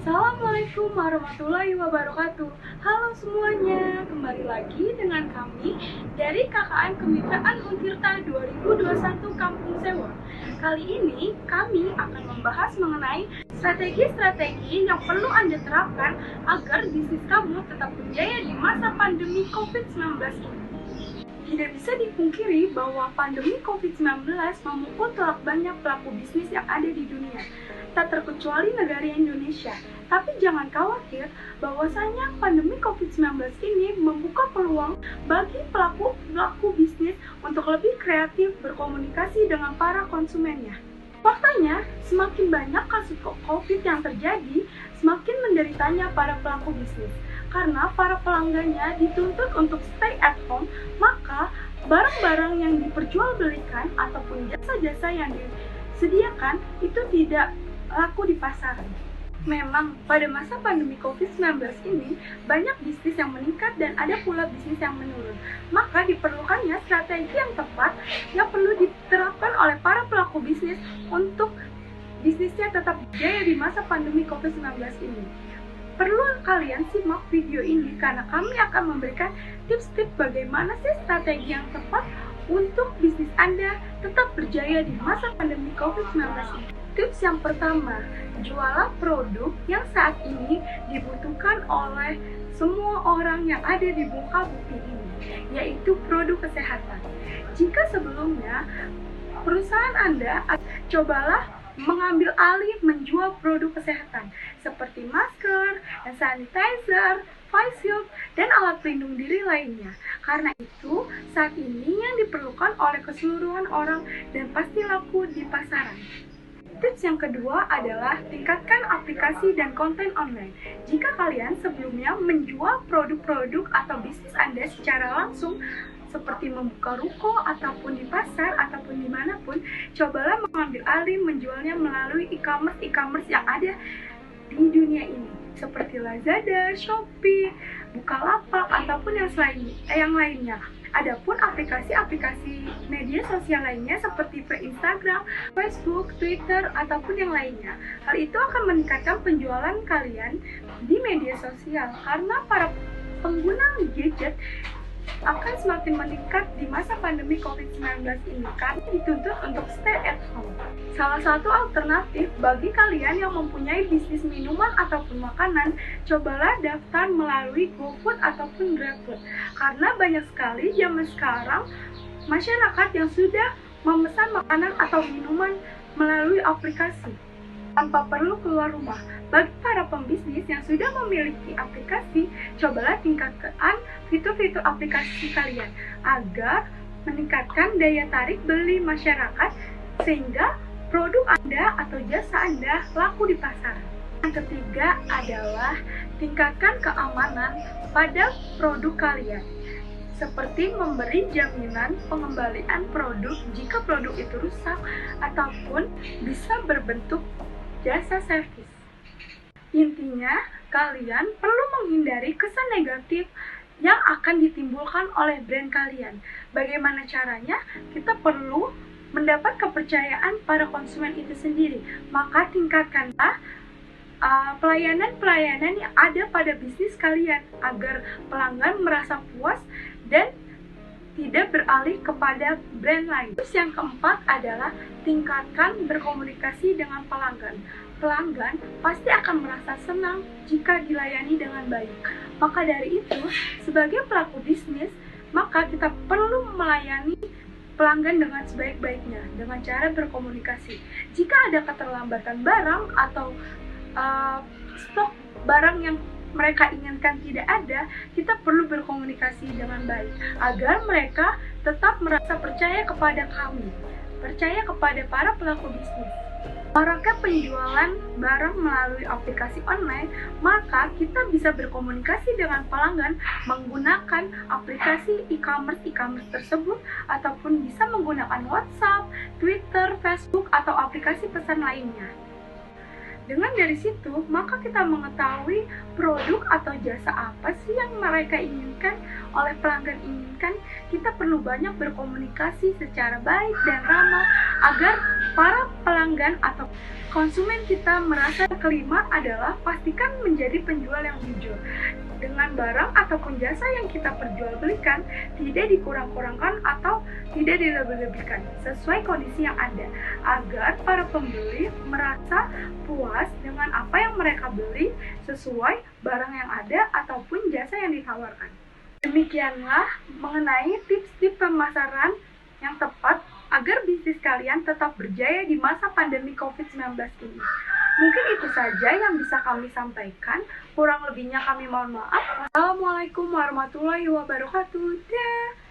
Assalamualaikum warahmatullahi wabarakatuh. Halo semuanya, kembali lagi dengan kami dari KKN Kemitraan Untirta 2021 Kampung Sewa. Kali ini kami akan membahas mengenai strategi-strategi yang perlu Anda terapkan agar bisnis kamu tetap berjaya di masa pandemi COVID-19 ini. Tidak bisa dipungkiri bahwa pandemi COVID-19 memukul telak banyak pelaku bisnis yang ada di dunia, tak terkecuali negara Indonesia. Tapi jangan khawatir, bahwasanya pandemi COVID-19 ini membuka peluang bagi pelaku bisnis untuk lebih kreatif berkomunikasi dengan para konsumennya. Faktanya, semakin banyak kasus COVID yang terjadi, semakin menderitanya para pelaku bisnis. Karena para pelanggannya dituntut untuk stay at home, maka barang-barang yang diperjualbelikan ataupun jasa-jasa yang disediakan itu tidak laku di pasaran. Memang pada masa pandemi COVID-19 ini banyak bisnis yang meningkat dan ada pula bisnis yang menurun. Maka diperlukannya strategi yang tepat yang perlu diterapkan oleh para pelaku bisnis untuk bisnisnya tetap berjaya di masa pandemi COVID-19 ini. Perlu kalian simak video ini karena kami akan memberikan tips-tips bagaimana sih strategi yang tepat untuk bisnis Anda tetap berjaya di masa pandemi COVID-19 ini. Tips yang pertama, jualah produk yang saat ini dibutuhkan oleh semua orang yang ada di muka bumi ini, yaitu produk kesehatan. Jika sebelumnya perusahaan Anda, cobalah mengambil alih menjual produk kesehatan seperti masker, hand sanitizer, face shield, dan alat pelindung diri lainnya. Karena itu, saat ini yang diperlukan oleh keseluruhan orang dan pasti laku di pasaran. Tips yang kedua adalah tingkatkan aplikasi dan konten online. Jika kalian sebelumnya menjual produk-produk atau bisnis Anda secara langsung, seperti membuka ruko ataupun di pasar ataupun dimanapun, cobalah mengambil alih menjualnya melalui e-commerce yang ada di dunia ini, seperti Lazada, Shopee, Bukalapak ataupun yang lainnya. Adapun aplikasi-aplikasi media sosial lainnya seperti Instagram, Facebook, Twitter, ataupun yang lainnya. Hal itu akan meningkatkan penjualan kalian di media sosial karena para pengguna gadget akan semakin meningkat di masa pandemi COVID-19 ini karena dituntut untuk stay at home. Salah satu alternatif bagi kalian yang mempunyai bisnis minuman ataupun makanan, cobalah daftar melalui GoFood ataupun GrabFood. Karena banyak sekali zaman sekarang masyarakat yang sudah memesan makanan atau minuman melalui aplikasi tanpa perlu keluar rumah. Bagi para pembisnis yang sudah memiliki aplikasi, cobalah tingkatkan fitur-fitur aplikasi kalian agar meningkatkan daya tarik beli masyarakat sehingga produk Anda atau jasa Anda laku di pasaran. Yang ketiga adalah tingkatkan keamanan pada produk kalian, seperti memberi jaminan pengembalian produk jika produk itu rusak ataupun bisa berbentuk jasa servis. Intinya, kalian perlu menghindari kesan negatif yang akan ditimbulkan oleh brand kalian. Bagaimana caranya? Kita perlu mendapat kepercayaan para konsumen itu sendiri. Maka tingkatkanlah pelayanan-pelayanan yang ada pada bisnis kalian agar pelanggan merasa puas dan tidak beralih kepada brand lain. Terus yang keempat adalah tingkatkan berkomunikasi dengan pelanggan. Pelanggan pasti akan merasa senang jika dilayani dengan baik. Maka dari itu, sebagai pelaku bisnis, maka kita perlu melayani pelanggan dengan sebaik-baiknya dengan cara berkomunikasi. Jika ada keterlambatan barang atau stok barang yang mereka inginkan tidak ada, kita perlu berkomunikasi dengan baik agar mereka tetap merasa percaya kepada kami, percaya kepada para pelaku bisnis. Maraknya penjualan barang melalui aplikasi online, maka kita bisa berkomunikasi dengan pelanggan menggunakan aplikasi e-commerce tersebut ataupun bisa menggunakan WhatsApp, Twitter, Facebook, atau aplikasi pesan lainnya. Dengan dari situ, maka kita mengetahui produk atau jasa apa sih yang mereka inginkan, oleh pelanggan inginkan, kita perlu banyak berkomunikasi secara baik dan ramah agar para pelanggan atau konsumen kita merasa kelima adalah pastikan menjadi penjual yang jujur. Dengan barang ataupun jasa yang kita perjualbelikan tidak dikurang-kurangkan atau tidak dilebih-lebihkan sesuai kondisi yang ada, agar para pembeli merasa puas dengan apa yang mereka beli sesuai barang yang ada ataupun jasa yang ditawarkan. Demikianlah mengenai tips-tips pemasaran yang tepat agar bisnis kalian tetap berjaya di masa pandemi COVID-19 ini. Mungkin itu saja yang bisa kami sampaikan. Kurang lebihnya kami mohon maaf. Wassalamualaikum warahmatullahi wabarakatuh. Dah.